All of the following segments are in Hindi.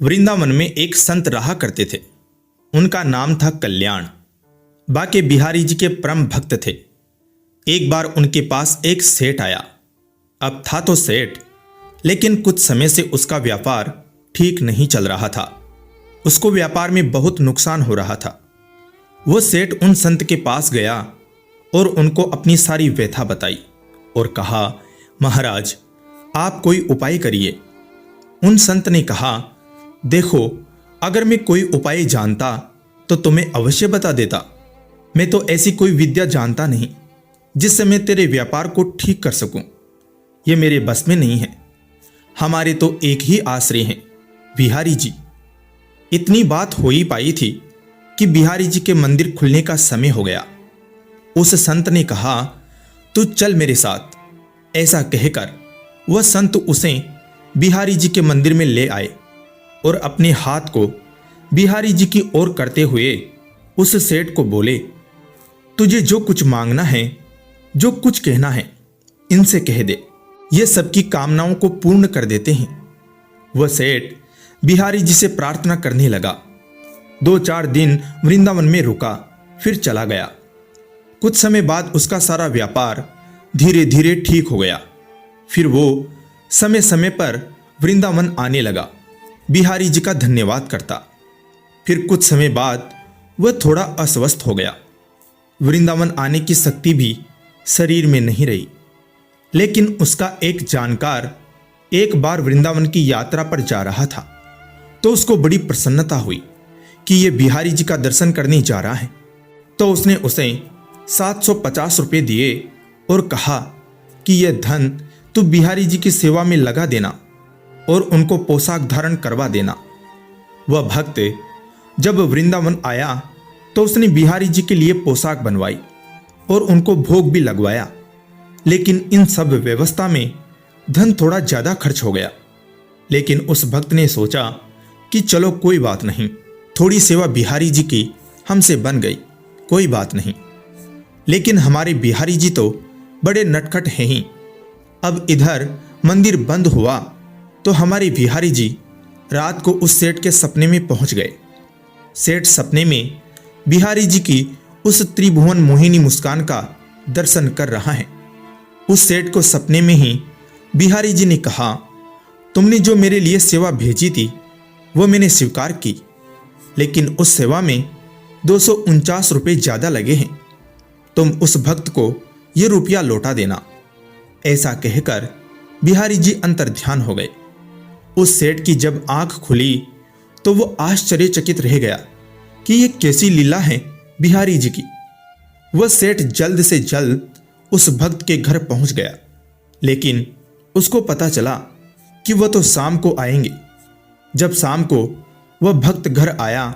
वृंदावन में एक संत रहा करते थे। उनका नाम था कल्याण। बाके बिहारी जी के परम भक्त थे। एक बार उनके पास एक सेठ आया। अब था तो सेठ, लेकिन कुछ समय से उसका व्यापार ठीक नहीं चल रहा था। उसको व्यापार में बहुत नुकसान हो रहा था। वो सेठ उन संत के पास गया और उनको अपनी सारी व्यथा बताई और कहा, महाराज आप कोई उपाय करिए। उन संत ने कहा, देखो अगर मैं कोई उपाय जानता तो तुम्हें अवश्य बता देता। मैं तो ऐसी कोई विद्या जानता नहीं जिससे मैं तेरे व्यापार को ठीक कर सकूं। ये मेरे बस में नहीं है। हमारे तो एक ही आश्रय हैं, बिहारी जी। इतनी बात हो ही पाई थी कि बिहारी जी के मंदिर खुलने का समय हो गया। उस संत ने कहा, तू चल मेरे साथ। ऐसा कहकर वह संत उसे बिहारी जी के मंदिर में ले आए और अपने हाथ को बिहारी जी की ओर करते हुए उस सेठ को बोले, तुझे जो कुछ मांगना है, जो कुछ कहना है, इनसे कह दे। ये सबकी कामनाओं को पूर्ण कर देते हैं। वह सेठ बिहारी जी से प्रार्थना करने लगा। 2-4 दिन वृंदावन में रुका, फिर चला गया। कुछ समय बाद उसका सारा व्यापार धीरे धीरे ठीक हो गया। फिर वो समय समय पर वृंदावन आने लगा, बिहारी जी का धन्यवाद करता। फिर कुछ समय बाद वह थोड़ा अस्वस्थ हो गया। वृंदावन आने की शक्ति भी शरीर में नहीं रही। लेकिन उसका एक जानकार एक बार वृंदावन की यात्रा पर जा रहा था, तो उसको बड़ी प्रसन्नता हुई कि यह बिहारी जी का दर्शन करने जा रहा है। तो उसने उसे 750 रुपये दिए और कहा कि यह धन तू बिहारी जी की सेवा में लगा देना और उनको पोशाक धारण करवा देना। वह भक्त जब वृंदावन आया तो उसने बिहारी जी के लिए पोशाक बनवाई और उनको भोग भी लगवाया। लेकिन इन सब व्यवस्था में धन थोड़ा ज्यादा खर्च हो गया। लेकिन उस भक्त ने सोचा कि चलो कोई बात नहीं, थोड़ी सेवा बिहारी जी की हमसे बन गई, कोई बात नहीं। लेकिन हमारे बिहारी जी तो बड़े नटखट हैं ही। अब इधर मंदिर बंद हुआ तो हमारे बिहारी जी रात को उस सेठ के सपने में पहुंच गए। सेठ सपने में बिहारी जी की उस त्रिभुवन मोहिनी मुस्कान का दर्शन कर रहा है। उस सेठ को सपने में ही बिहारी जी ने कहा, तुमने जो मेरे लिए सेवा भेजी थी वो मैंने स्वीकार की, लेकिन उस सेवा में 249 रुपये ज्यादा लगे हैं। तुम उस भक्त को ये रुपया लौटा देना। ऐसा कहकर बिहारी जी अंतर्ध्यान हो गए। उस सेठ की जब आंख खुली तो वो आश्चर्यचकित रह गया कि ये कैसी लीला है बिहारी जी की। वह सेठ जल्द से जल्द उस भक्त के घर पहुंच गया। लेकिन उसको पता चला कि वह तो शाम को आएंगे। जब शाम को वह भक्त घर आया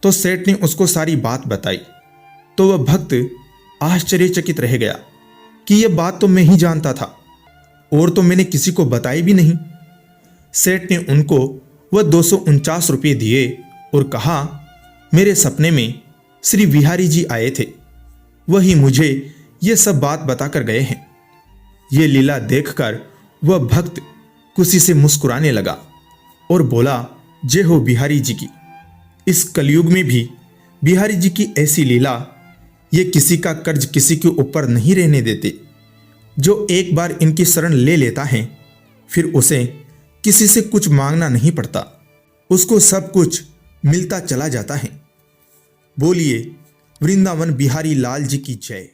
तो सेठ ने उसको सारी बात बताई। तो वह भक्त आश्चर्यचकित रह गया कि यह बात तो मैं ही जानता था और तो मैंने किसी को बताई भी नहीं। सेठ ने उनको वह 249 रुपये दिए और कहा, मेरे सपने में श्री बिहारी जी आए थे, वही मुझे ये सब बात बताकर गए हैं। ये लीला देखकर वह भक्त खुशी से मुस्कुराने लगा और बोला, जय हो बिहारी जी की। इस कलयुग में भी बिहारी जी की ऐसी लीला, ये किसी का कर्ज किसी के ऊपर नहीं रहने देते। जो एक बार इनकी शरण ले लेता है फिर उसे किसी से कुछ मांगना नहीं पड़ता, उसको सब कुछ मिलता चला जाता है। बोलिए वृंदावन बिहारी लाल जी की जय।